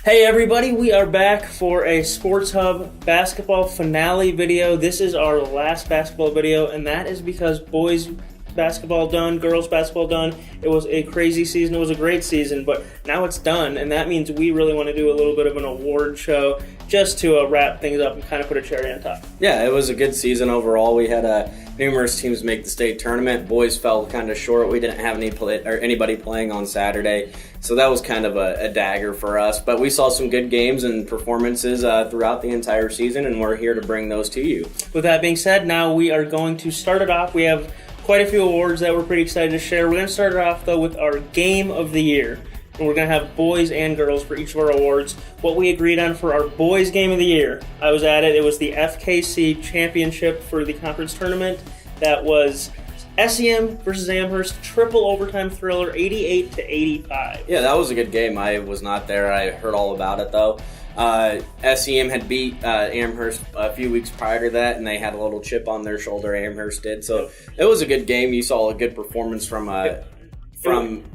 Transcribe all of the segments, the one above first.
Hey everybody, we are back for a Sports Hub basketball finale video. This is our last basketball video, and that is because boys basketball done, girls basketball done. It was a crazy season. It was a great season, but now it's done, and that means we really want to do a little bit of an award show just to wrap things up and kind of put a cherry on top. Yeah, it was a good season overall. We had numerous teams make the state tournament. Boys fell kind of short. We didn't have anybody playing on Saturday, so that was kind of a dagger for us. But we saw some good games and performances throughout the entire season, and we're here to bring those to you. With that being said, now we are going to start it off. We have quite a few awards that we're pretty excited to share. We're going to start it off, though, with our Game of the Year. And we're going to have boys and girls for each of our awards. What we agreed on for our boys' Game of the Year, I was at it. It was the FKC Championship for the conference tournament. That was SEM versus Amherst, triple overtime thriller, 88-85. Yeah, that was a good game. I was not there. I heard all about it, though. SEM had beat Amherst a few weeks prior to that, and they had a little chip on their shoulder. Amherst did, so it was a good game. You saw a good performance from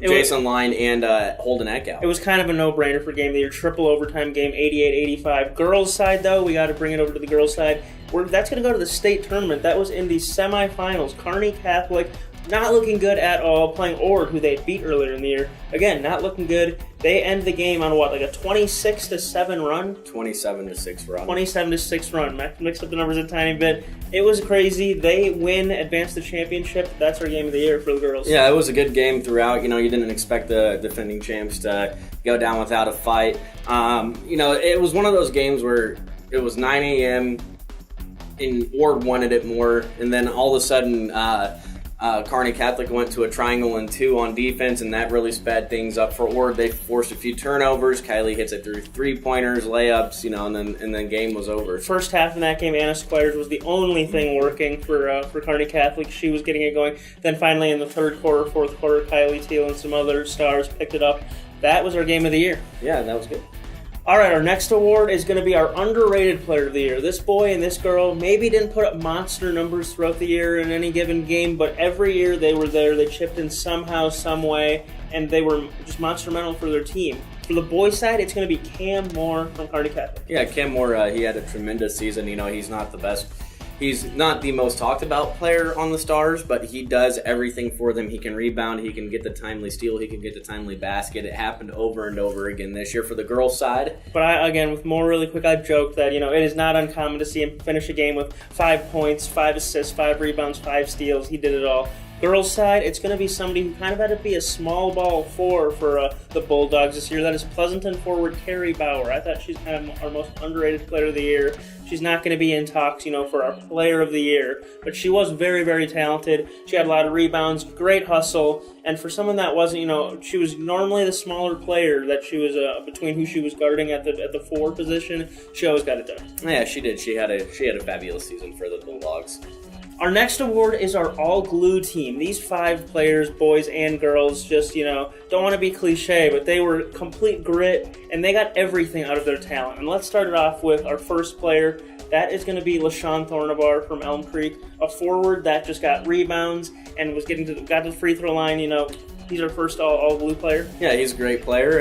Jason Line and Holden Echow. It was kind of a no-brainer for Game of the Year. Triple overtime game, 88-85. Girls' side, though, we got to bring it over to the girls' side. That's going to go to the state tournament. That was in the semifinals. Kearney Catholic, not looking good at all, playing Ord, who they had beat earlier in the year. Again, not looking good. They end the game on what, like a 26-7 run? 27-6 run. 27-6 run. Mixed up the numbers a tiny bit. It was crazy. They win, advance the championship. That's our Game of the Year for the girls. Yeah, it was a good game throughout. You know, you didn't expect the defending champs to go down without a fight. It was one of those games where it was 9 a.m. and Ord wanted it more, and then all of a sudden Kearney Catholic went to a triangle and two on defense, and that really sped things up for Ord. They forced a few turnovers. Kylie hits it through three-pointers, layups, and then game was over. First half in that game, Anna Squires was the only thing working for Kearney Catholic. She was getting it going. Then finally in the third quarter, fourth quarter, Kylie Teal and some other stars picked it up. That was our Game of the Year. Yeah, that was good. All right, our next award is going to be our underrated player of the year. This boy and this girl maybe didn't put up monster numbers throughout the year in any given game, but every year they were there. They chipped in somehow, some way, and they were just monumental for their team. For the boys' side, it's going to be Cam Moore from Kearney Catholic. Yeah, Cam Moore, he had a tremendous season. He's not the best. He's not the most talked about player on the Stars, but he does everything for them. He can rebound, he can get the timely steal, he can get the timely basket. It happened over and over again this year for the girls' side. But with Moore really quick, I joked that, it is not uncommon to see him finish a game with 5 points, 5 assists, 5 rebounds, 5 steals. He did it all. Girls' side, it's going to be somebody who kind of had to be a small ball for the Bulldogs this year. That is Pleasanton forward Carrie Bauer. I thought she's kind of our most underrated player of the year. She's not going to be in talks, for our player of the year, but she was very, very talented. She had a lot of rebounds, great hustle, and for someone that wasn't, she was normally the smaller player that she was between who she was guarding at the forward position. She always got it done. Yeah, she did. She had a fabulous season for the Bulldogs. Our next award is our all-glue team. These 5 players, boys and girls, just, don't want to be cliche, but they were complete grit, and they got everything out of their talent. And let's start it off with our first player. That is going to be LaShawn Thornabar from Elm Creek, a forward that just got rebounds and was got to the free throw line. He's our first all-glue player. Yeah, he's a great player.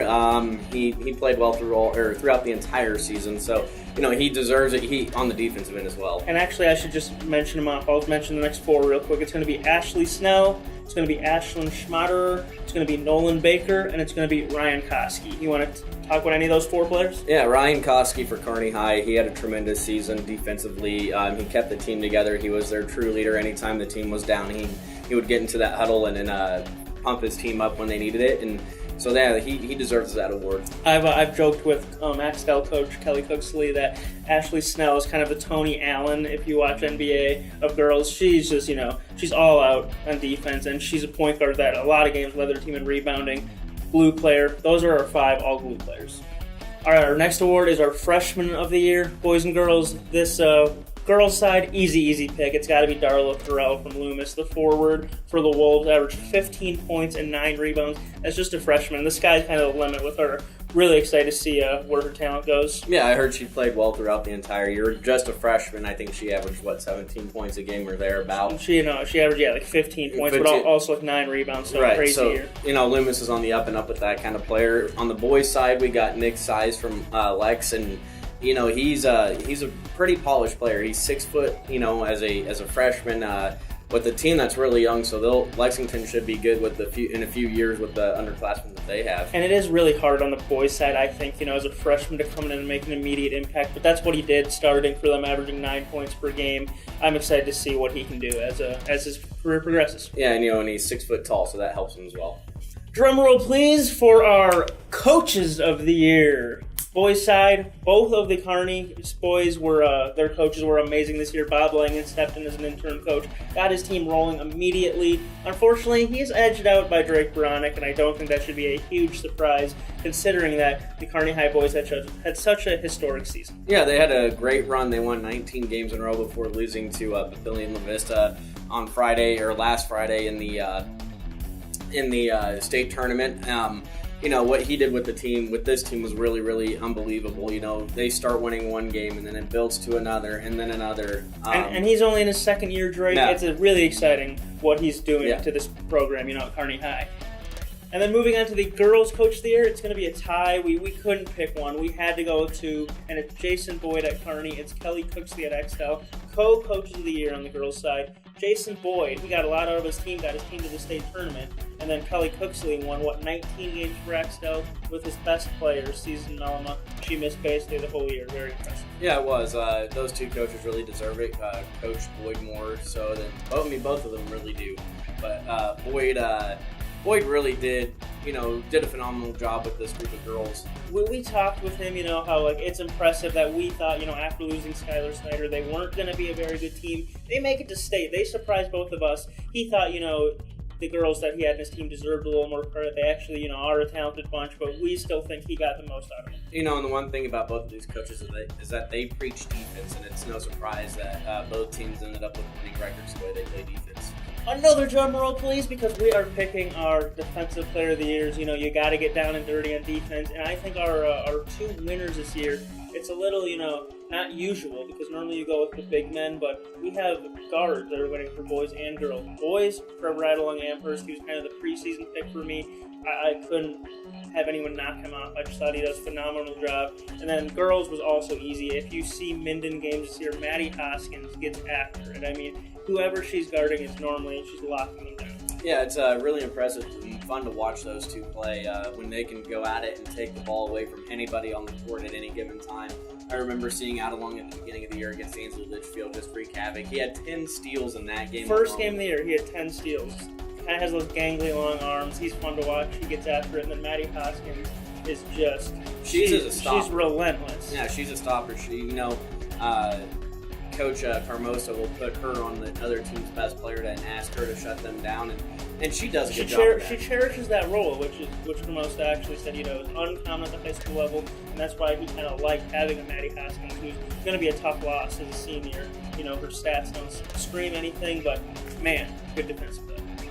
He played well throughout the entire season, so he deserves it. He on the defensive end as well. And actually, I should just mention him off. I'll mention the next 4 real quick. It's going to be Ashley Snell, it's going to be Ashlyn Schmaderer, it's going to be Nolan Baker, and it's going to be Ryan Koski. You want to talk about any of those 4 players? Yeah, Ryan Koski for Kearney High. He had a tremendous season defensively. He kept the team together. He was their true leader. Anytime the team was down, he would get into that huddle and then pump his team up when they needed it, and so yeah, he deserves that award. I've joked with Axtell coach Kelly Cooksley that Ashley Snell is kind of the Tony Allen, if you watch NBA, of girls. She's just, she's all out on defense, and she's a point guard that a lot of games led their team in rebounding. Glue player. Those are our 5 all-glue players. All right, our next award is our Freshman of the Year. Boys and girls, this Girls side, easy pick. It's got to be Darla Farrell from Loomis, the forward for the Wolves. Averaged 15 points and 9 rebounds as just a freshman. The sky's kind of the limit with her. Really excited to see where her talent goes. Yeah, I heard she played well throughout the entire year. Just a freshman, I think she averaged, 17 points a game or thereabouts. She averaged, like 15 points, 15. But also like 9 rebounds, so right. Crazy so, year. Loomis is on the up and up with that kind of player. On the boys' side, we got Nick Size from Lex, and he's a pretty polished player. He's 6 foot, as a freshman. With a team that's really young, so Lexington should be good in a few years with the underclassmen that they have. And it is really hard on the boys' side, I think, as a freshman to come in and make an immediate impact. But that's what he did, starting for them, averaging 9 points per game. I'm excited to see what he can do as his career progresses. Yeah, and he's 6 foot tall, so that helps him as well. Drum roll, please, for our coaches of the year. Boys side, both of the Kearney boys their coaches were amazing this year. Bob Langen stepped in as an interim coach, got his team rolling immediately. Unfortunately, he's edged out by Drake Bronick, and I don't think that should be a huge surprise considering that the Kearney High boys had such a historic season. Yeah, they had a great run. They won 19 games in a row before losing to Papillion La Vista on last Friday in the state tournament. What he did with this team was really, really unbelievable. They start winning one game and then it builds to another and then another. And he's only in his second year, Drake. Yeah. It's really exciting what he's doing to this program, at Kearney High. And then moving on to the girls' coach of the year, it's going to be a tie. We couldn't pick one. We had to go to, and it's Jason Boyd at Kearney. It's Kelly Cooksley at Extel. Co-coaches of the year on the girls' side. Jason Boyd, he got a lot out of his team, got his team to the state tournament. And then Kelly Cooksley won, 19 games for Extel with his best player, Season Melma. She missed basically the whole year. Very impressive. Yeah, it was. Those two coaches really deserve it. Coach Boyd more so than both of them really do. But Boyd really did a phenomenal job with this group of girls. We talked with him, how it's impressive that we thought, after losing Skylar Snyder, they weren't going to be a very good team. They make it to state. They surprised both of us. He thought, the girls that he had in his team deserved a little more credit. They actually, are a talented bunch, but we still think he got the most out of them. And the one thing about both of these coaches is that they preach defense, and it's no surprise that both teams ended up with winning records the way they play defense. Another drum roll, please, because we are picking our defensive player of the years. You got to get down and dirty on defense, and I think our two winners this year, it's a little, not usual, because normally you go with the big men, but we have guards that are winning for boys and girls. Boys, for Radalong Amherst, he was kind of the preseason pick for me. I couldn't have anyone knock him off. I just thought he does a phenomenal job. And then girls was also easy. If you see Minden games this year, Maddie Hoskins gets after it. I mean, whoever she's guarding is normally, she's locking them down. Yeah, it's really impressive and fun to watch those two play when they can go at it and take the ball away from anybody on the court at any given time. I remember seeing Adalong at the beginning of the year against Ainsley Litchfield just wreak havoc. He had 10 steals in that game. First game of the year, he had 10 steals. Kind of has those gangly long arms. He's fun to watch. He gets after it. And then Maddie Hoskins is just... She's relentless. Yeah, she's a stopper. Coach Carmosa will put her on the other team's best player and ask her to shut them down, and she does a good job. She cherishes that role, which Carmosa actually said, is uncommon at the high school level, and that's why he kind of liked having a Maddie Hoskins, who's going to be a tough loss as a senior. Her stats don't scream anything, but man, good defensive play.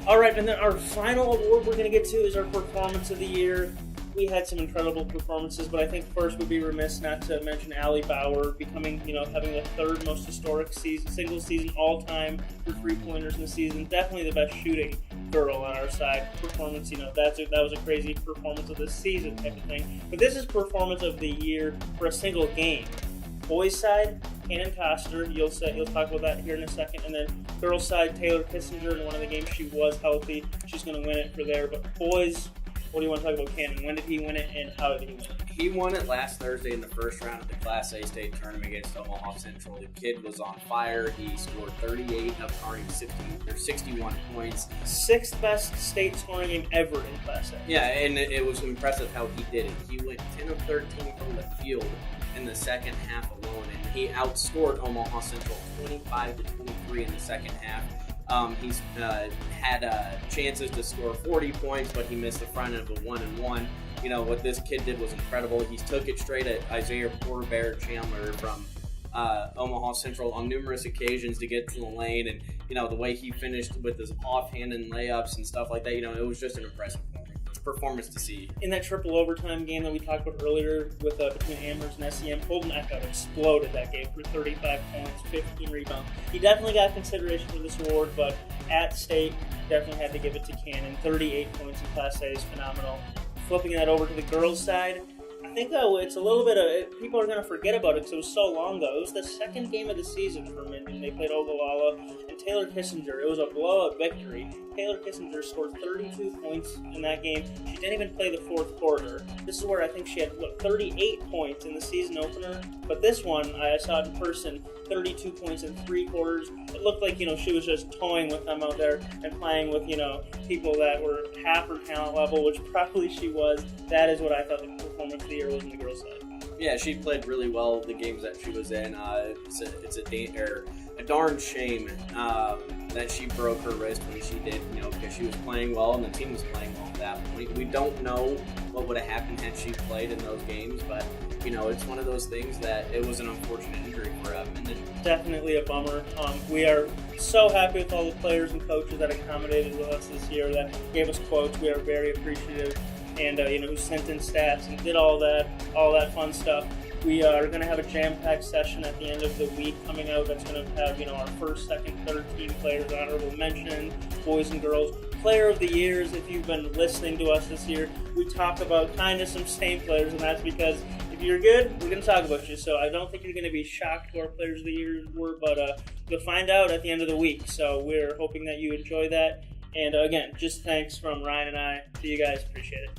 All right, and then our final award we're going to get to is our Performance of the Year. We had some incredible performances, but I think first we'd be remiss not to mention Allie Bauer becoming, having the third most historic single season all time for 3-pointers in the season. Definitely the best shooting girl on our side. Performance, that was a crazy performance of the season type of thing. But this is Performance of the Year for a single game. Boys side, Cannon Coster, you'll talk about that here in a second, and then girls side, Taylor Kissinger in one of the games she was healthy. She's going to win it for there, but boys. What do you want to talk about Cannon? When did he win it, and how did he win it? He won it last Thursday in the first round of the Class A state tournament against Omaha Central. The kid was on fire. He scored 38 of Kearney's 61 points. 6th best state scoring game ever in Class A. Yeah, and it was impressive how he did it. He went 10 of 13 from the field in the second half alone, and he outscored Omaha Central 25 to 23 in the second half. He's had chances to score 40 points, but he missed the front end of a 1-and-1. What this kid did was incredible. He took it straight at Isaiah Porter Chandler from Omaha Central on numerous occasions to get to the lane, and the way he finished with his offhand and layups and stuff like that. It was just an impressive performance to see. In that triple overtime game that we talked about earlier with between Amherst and SEM, Holden Eckhout exploded that game for 35 points, 15 rebounds. He definitely got consideration for this award, but at state, definitely had to give it to Cannon. 38 points in Class A is phenomenal. Flipping that over to the girls' side, I think it's a little bit of people are going to forget about it because it was so long ago. It was the second game of the season for Minden. They played Ogallala and Taylor Kissinger. It was a blowout victory. Taylor Kissinger scored 32 points in that game. She didn't even play the fourth quarter. This is where I think she had 38 points in the season opener. But this one, I saw it in person, 32 points in 3 quarters. It looked like she was just toying with them out there and playing with people that were half her talent level, which probably she was. That is what I thought the performance of the year was on the girls' side. Yeah, she played really well the games that she was in. It's a darn shame that she broke her wrist when she did, because she was playing well and the team was playing well at that point. We don't know what would have happened had she played in those games, but it's one of those things that it was an unfortunate injury for Minden. Definitely a bummer. We are so happy with all the players and coaches that accommodated with us this year, that gave us quotes. We are very appreciative, and who sent in stats and did all that fun stuff. We are going to have a jam-packed session at the end of the week coming out that's going to have our first, second, third team players, honorable mention, boys and girls, player of the years. If you've been listening to us this year, we talk about kind of some same players, and that's because if you're good, we're going to talk about you. So I don't think you're going to be shocked who our players of the year were, but you'll find out at the end of the week. So we're hoping that you enjoy that. And again, just thanks from Ryan and I to you guys. Appreciate it.